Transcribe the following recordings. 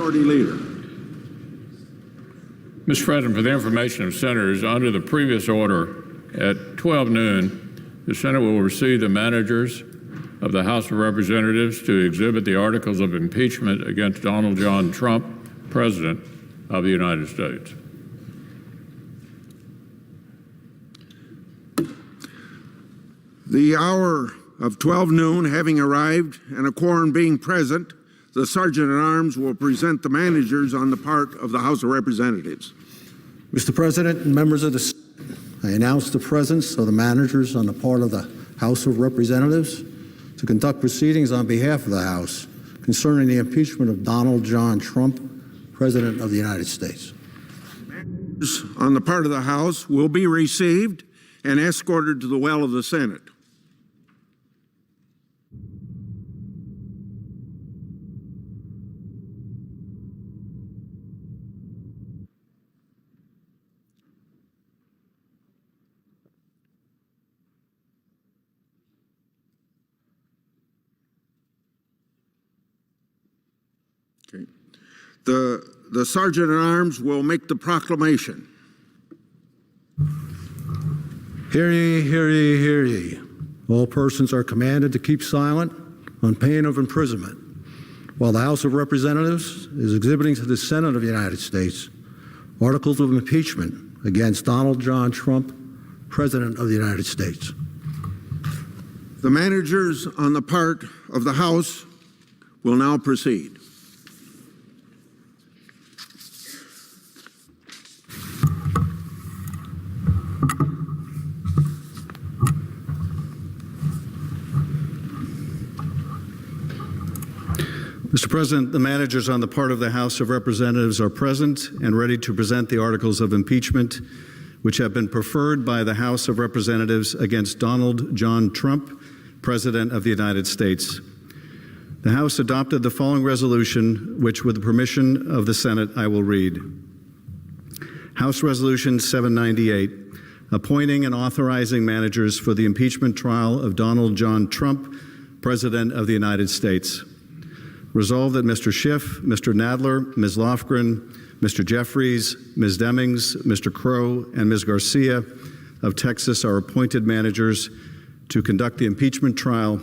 Majority Leader. Mr. President, for the information of senators, under the previous order, at 12 noon, the Senate will receive the managers of the House of Representatives to exhibit the articles of impeachment against Donald John Trump, President of the United States. The hour of 12 noon having arrived and a quorum being present, the Sergeant-at-Arms will present the managers on the part of the House of Representatives. Mr. President and members of the Senate, I announce the presence of the managers on the part of the House of Representatives to conduct proceedings on behalf of the House concerning the impeachment of Donald John Trump, President of the United States. Managers on the part of the House will be received and escorted to the well of the Senate. Okay. The Sergeant-at-Arms will make the proclamation. Hear ye, hear ye, hear ye. All persons are commanded to keep silent on pain of imprisonment while the House of Representatives is exhibiting to the Senate of the United States articles of impeachment against Donald John Trump, President of the United States. The managers on the part of the House will now proceed. Mr. President, the managers on the part of the House of Representatives are present and ready to present the articles of impeachment which have been preferred by the House of Representatives against Donald John Trump, President of the United States. The House adopted the following resolution, which, with the permission of the Senate, I will read. House Resolution 798, appointing and authorizing managers for the impeachment trial of Donald John Trump, President of the United States. Resolved that Mr. Schiff, Mr. Nadler, Ms. Lofgren, Mr. Jeffries, Ms. Demings, Mr. Crow, and Ms. Garcia of Texas are appointed managers to conduct the impeachment trial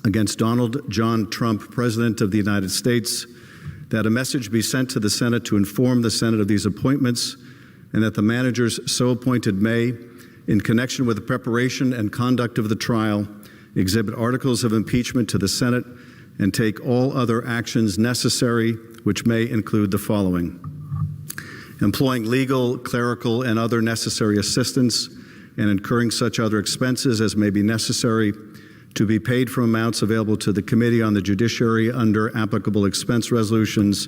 against Donald John Trump, President of the United States, that a message be sent to the Senate to inform the Senate of these appointments, and that the managers so appointed may, in connection with the preparation and conduct of the trial, exhibit articles of impeachment to the Senate and take all other actions necessary, which may include the following: employing legal, clerical, and other necessary assistance, and incurring such other expenses as may be necessary to be paid from amounts available to the Committee on the Judiciary under applicable expense resolutions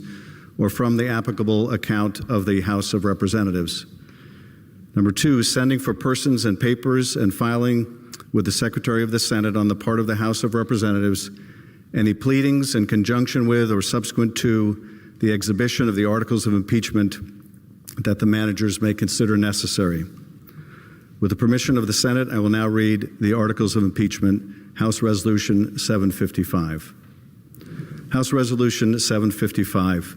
or from the applicable account of the House of Representatives. Number two, sending for persons and papers and filing with the Secretary of the Senate on the part of the House of Representatives any pleadings in conjunction with or subsequent to the exhibition of the articles of impeachment that the managers may consider necessary. With the permission of the Senate, I will now read the articles of impeachment, House Resolution 755. House Resolution 755,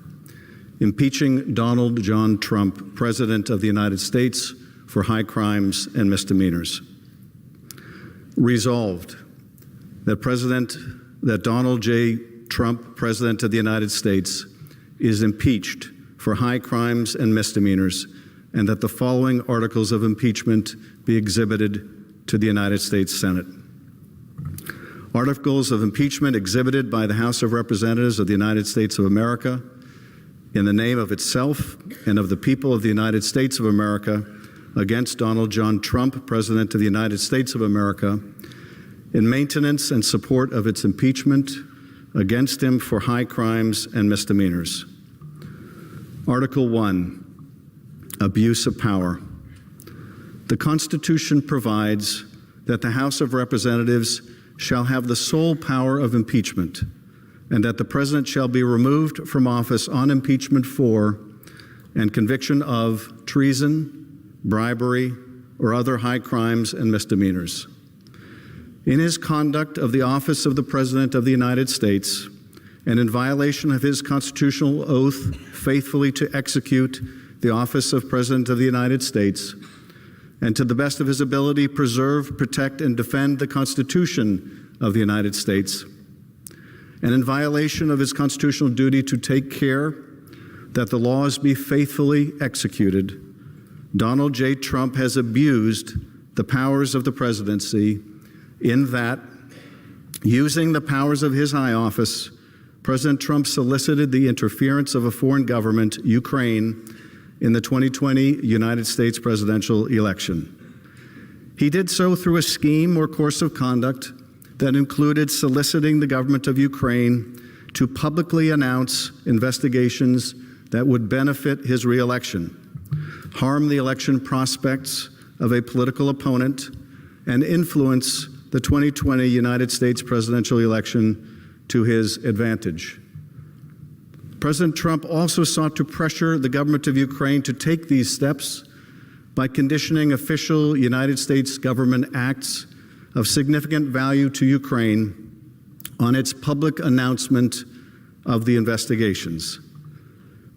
impeaching Donald John Trump, President of the United States, for high crimes and misdemeanors. Resolved that Donald J. Trump, President of the United States, is impeached for high crimes and misdemeanors, and that the following articles of impeachment be exhibited to the United States Senate. Articles of impeachment exhibited by the House of Representatives of the United States of America in the name of itself and of the people of the United States of America against Donald John Trump, President of the United States of America, in maintenance and support of its impeachment against him for high crimes and misdemeanors. Article 1, abuse of power. The Constitution provides that the House of Representatives shall have the sole power of impeachment, and that the President shall be removed from office on impeachment for and conviction of treason, bribery, or other high crimes and misdemeanors. In his conduct of the office of the President of the United States, and in violation of his constitutional oath faithfully to execute the office of President of the United States, and to the best of his ability preserve, protect, and defend the Constitution of the United States, and in violation of his constitutional duty to take care that the laws be faithfully executed, Donald J. Trump has abused the powers of the presidency in that, using the powers of his high office, President Trump solicited the interference of a foreign government, Ukraine, in the 2020 United States presidential election. He did so through a scheme or course of conduct that included soliciting the government of Ukraine to publicly announce investigations that would benefit his reelection, harm the election prospects of a political opponent, and influence the 2020 United States presidential election to his advantage. President Trump also sought to pressure the government of Ukraine to take these steps by conditioning official United States government acts of significant value to Ukraine on its public announcement of the investigations.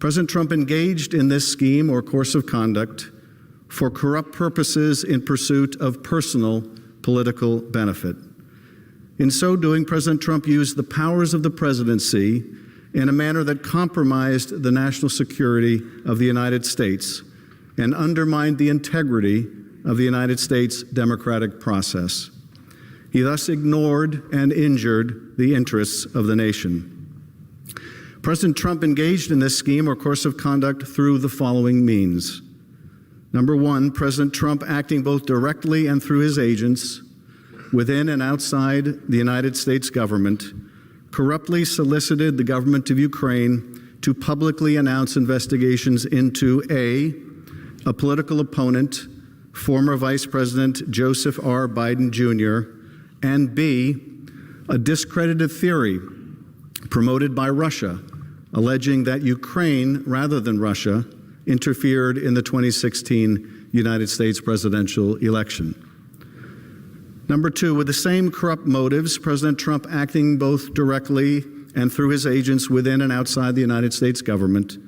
President Trump engaged in this scheme or course of conduct for corrupt purposes in pursuit of personal political benefit. In so doing, President Trump used the powers of the presidency in a manner that compromised the national security of the United States and undermined the integrity of the United States democratic process. He thus ignored and injured the interests of the nation. President Trump engaged in this scheme or course of conduct through the following means. Number one, President Trump, acting both directly and through his agents within and outside the United States government, corruptly solicited the government of Ukraine to publicly announce investigations into a political opponent, former Vice President Joseph R. Biden Jr., and B, a discredited theory promoted by Russia, alleging that Ukraine, rather than Russia, interfered in the 2016 United States presidential election. Number two, with the same corrupt motives, President Trump, acting both directly and through his agents within and outside the United States government,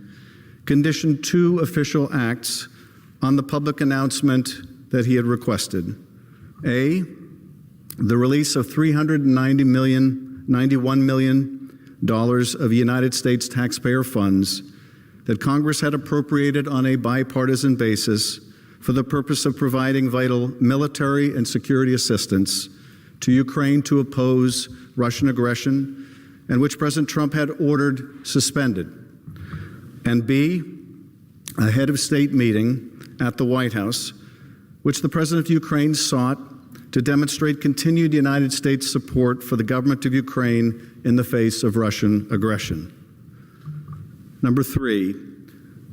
conditioned two official acts on the public announcement that he had requested. A, the release of $91 million of United States taxpayer funds that Congress had appropriated on a bipartisan basis for the purpose of providing vital military and security assistance to Ukraine to oppose Russian aggression, and which President Trump had ordered suspended. And B, a head of state meeting at the White House, which the President of Ukraine sought to demonstrate continued United States support for the government of Ukraine in the face of Russian aggression. Number three,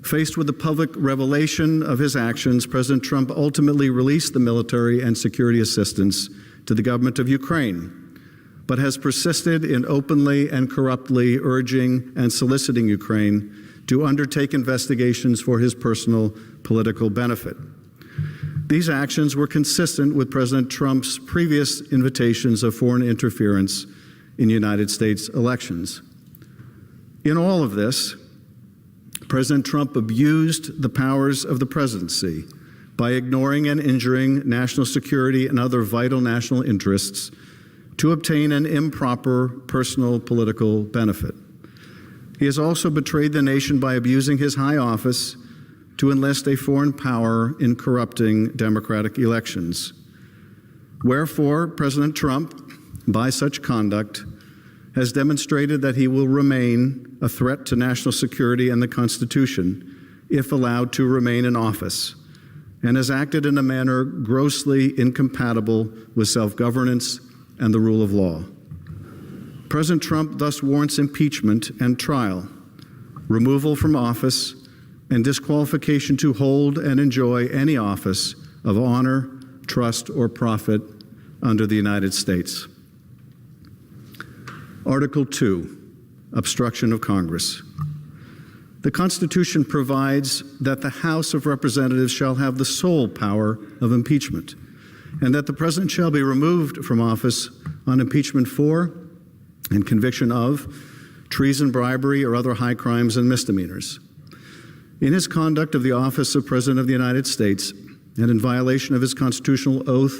faced with the public revelation of his actions, President Trump ultimately released the military and security assistance to the government of Ukraine, but has persisted in openly and corruptly urging and soliciting Ukraine to undertake investigations for his personal political benefit. These actions were consistent with President Trump's previous invitations of foreign interference in United States elections. In all of this, President Trump abused the powers of the presidency by ignoring and injuring national security and other vital national interests to obtain an improper personal political benefit. He has also betrayed the nation by abusing his high office to enlist a foreign power in corrupting democratic elections. Wherefore, President Trump, by such conduct, has demonstrated that he will remain a threat to national security and the Constitution if allowed to remain in office, and has acted in a manner grossly incompatible with self-governance and the rule of law. President Trump thus warrants impeachment and trial, removal from office, and disqualification to hold and enjoy any office of honor, trust, or profit under the United States. Article 2, Obstruction of Congress. The Constitution provides that the House of Representatives shall have the sole power of impeachment, and that the President shall be removed from office on impeachment for and conviction of treason, bribery, or other high crimes and misdemeanors. In his conduct of the office of President of the United States, and in violation of his constitutional oath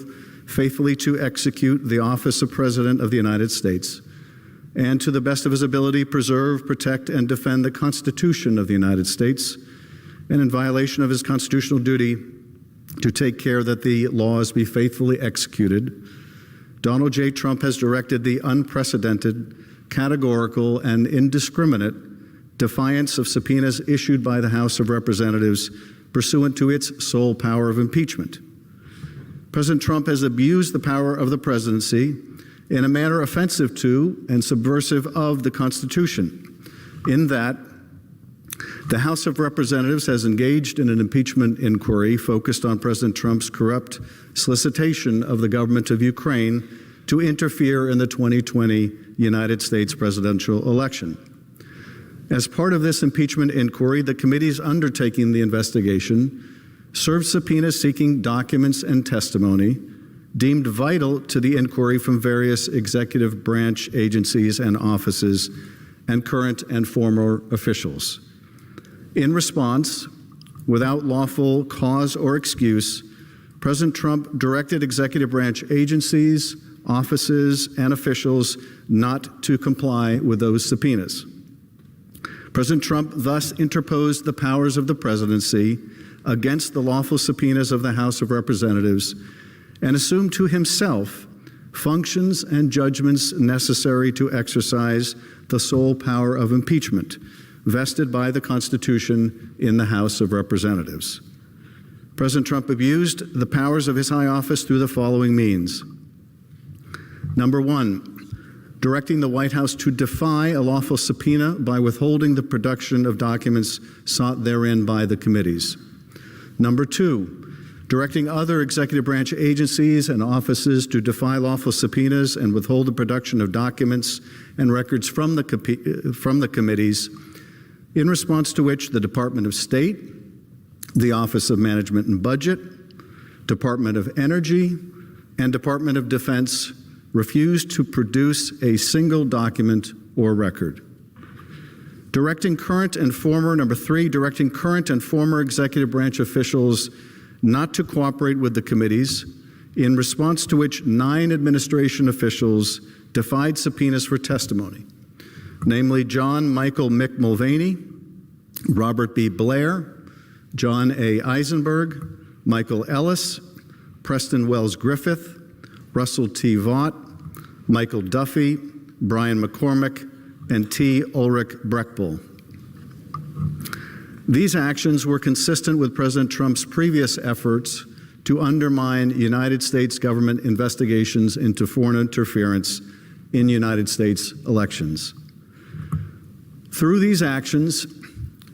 faithfully to execute the office of President of the United States, and to the best of his ability preserve, protect, and defend the Constitution of the United States, and in violation of his constitutional duty to take care that the laws be faithfully executed, Donald J. Trump has directed the unprecedented, categorical, and indiscriminate defiance of subpoenas issued by the House of Representatives pursuant to its sole power of impeachment. President Trump has abused the power of the presidency in a manner offensive to and subversive of the Constitution, in that the House of Representatives has engaged in an impeachment inquiry focused on President Trump's corrupt solicitation of the government of Ukraine to interfere in the 2020 United States presidential election. As part of this impeachment inquiry, the committees undertaking the investigation served subpoenas seeking documents and testimony deemed vital to the inquiry from various executive branch agencies and offices and current and former officials. In response, without lawful cause or excuse, President Trump directed executive branch agencies, offices, and officials not to comply with those subpoenas. President Trump thus interposed the powers of the presidency against the lawful subpoenas of the House of Representatives and assumed to himself functions and judgments necessary to exercise the sole power of impeachment vested by the Constitution in the House of Representatives. President Trump abused the powers of his high office through the following means. Number one, directing the White House to defy a lawful subpoena by withholding the production of documents sought therein by the committees. Number two, directing other executive branch agencies and offices to defy lawful subpoenas and withhold the production of documents and records from the committees, in response to which the Department of State, the Office of Management and Budget, Department of Energy, and Department of Defense refused to produce a single document or record. Directing current and former, number three, directing current and former executive branch officials not to cooperate with the committees, in response to which 9 administration officials defied subpoenas for testimony, namely John Michael Mick Mulvaney, Robert B. Blair, John A. Eisenberg, Michael Ellis, Preston Wells Griffith, Russell T. Vaught, Michael Duffy, Brian McCormick, and T. Ulrich Breckbull. These actions were consistent with President Trump's previous efforts to undermine United States government investigations into foreign interference in United States elections. Through these actions,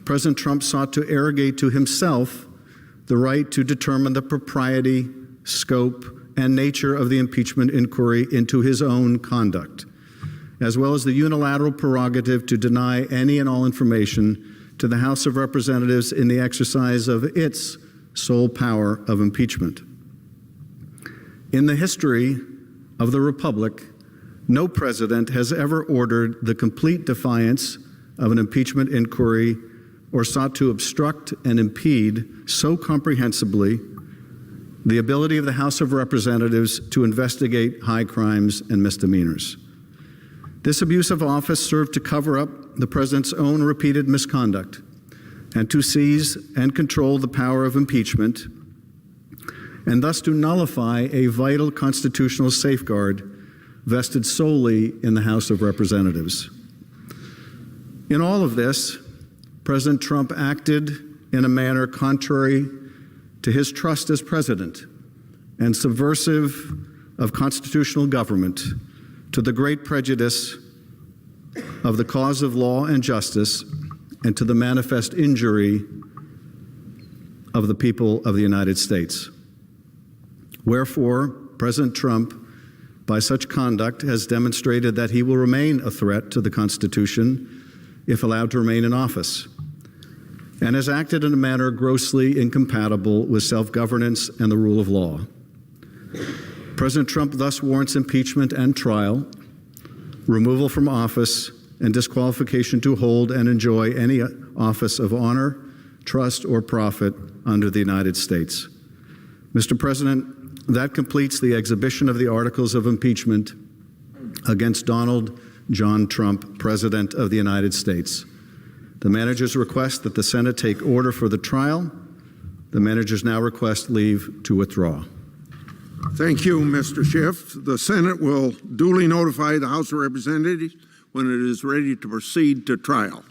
President Trump sought to arrogate to himself the right to determine the propriety, scope, and nature of the impeachment inquiry into his own conduct, as well as the unilateral prerogative to deny any and all information to the House of Representatives in the exercise of its sole power of impeachment. In the history of the Republic, no president has ever ordered the complete defiance of an impeachment inquiry or sought to obstruct and impede so comprehensively the ability of the House of Representatives to investigate high crimes and misdemeanors. This abuse of office served to cover up the president's own repeated misconduct and to seize and control the power of impeachment, and thus to nullify a vital constitutional safeguard vested solely in the House of Representatives. In all of this, President Trump acted in a manner contrary to his trust as president and subversive of constitutional government, to the great prejudice of the cause of law and justice, and to the manifest injury of the people of the United States. Wherefore, President Trump, by such conduct, has demonstrated that he will remain a threat to the Constitution if allowed to remain in office, and has acted in a manner grossly incompatible with self-governance and the rule of law. President Trump thus warrants impeachment and trial, removal from office, and disqualification to hold and enjoy any office of honor, trust, or profit under the United States. Mr. President, that completes the exhibition of the articles of impeachment against Donald John Trump, President of the United States. The managers request that the Senate take order for the trial. The managers now request leave to withdraw. Thank you, Mr. Schiff. The Senate will duly notify the House of Representatives when it is ready to proceed to trial.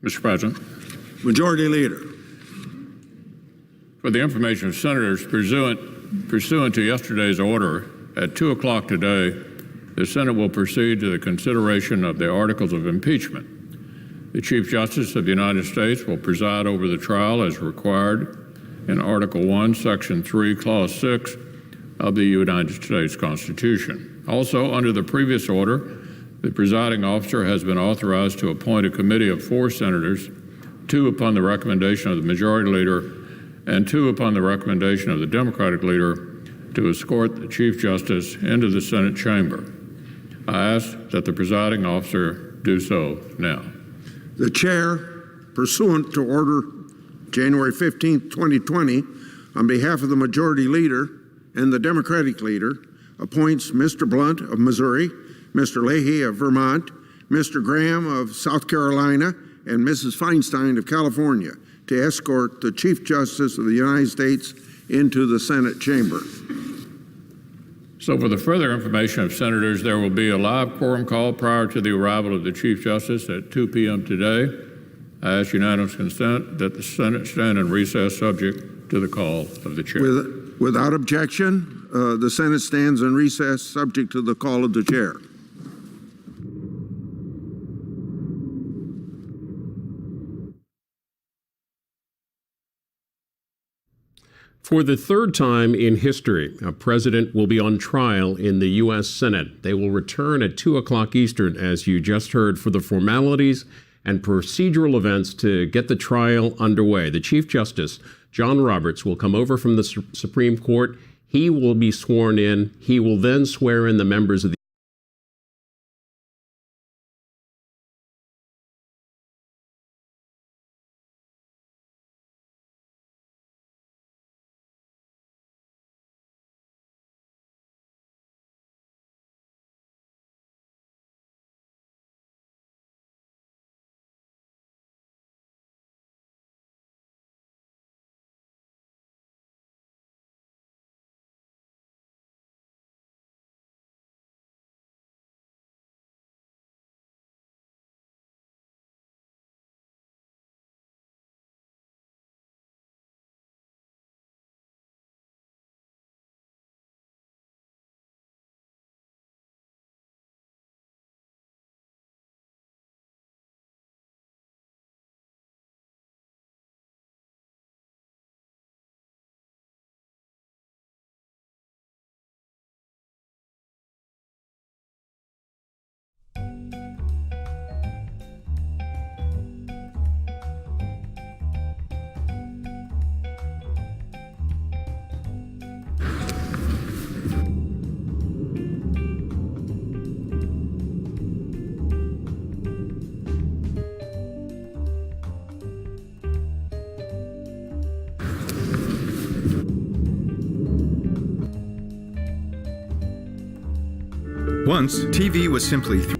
Mr. President, Majority Leader. for the information of senators pursuant to yesterday's order, at 2 o'clock today, the Senate will proceed to the consideration of the articles of impeachment. The Chief Justice of the United States will preside over the trial as required in Article 1, Section 3, Clause 6 of the United States Constitution. Also, under the previous order, the presiding officer has been authorized to appoint a committee of 4 senators, 2 upon the recommendation of the Majority Leader and 2 upon the recommendation of the Democratic Leader, to escort the Chief Justice into the Senate chamber. I ask that the presiding officer do so now. The Chair, pursuant to Order January 15, 2020, on behalf of the Majority Leader and the Democratic Leader, appoints Mr. Blunt of Missouri, Mr. Leahy of Vermont, Mr. Graham of South Carolina, and Mrs. Feinstein of California to escort the Chief Justice of the United States into the Senate chamber. So for the further information of senators, there will be a live quorum call prior to the arrival of the Chief Justice at 2 p.m. today. I ask unanimous consent that the Senate stand in recess subject to the call of the chair. Without objection, the Senate stands in recess subject to the call of the chair. For the third time in history, a president will be on trial in the U.S. Senate. They will return at 2 o'clock Eastern, as you just heard, for the formalities and procedural events to get the trial underway. The Chief Justice, John Roberts, will come over from the Supreme Court. He will be sworn in. He will then swear in the members of the Once, TV was simply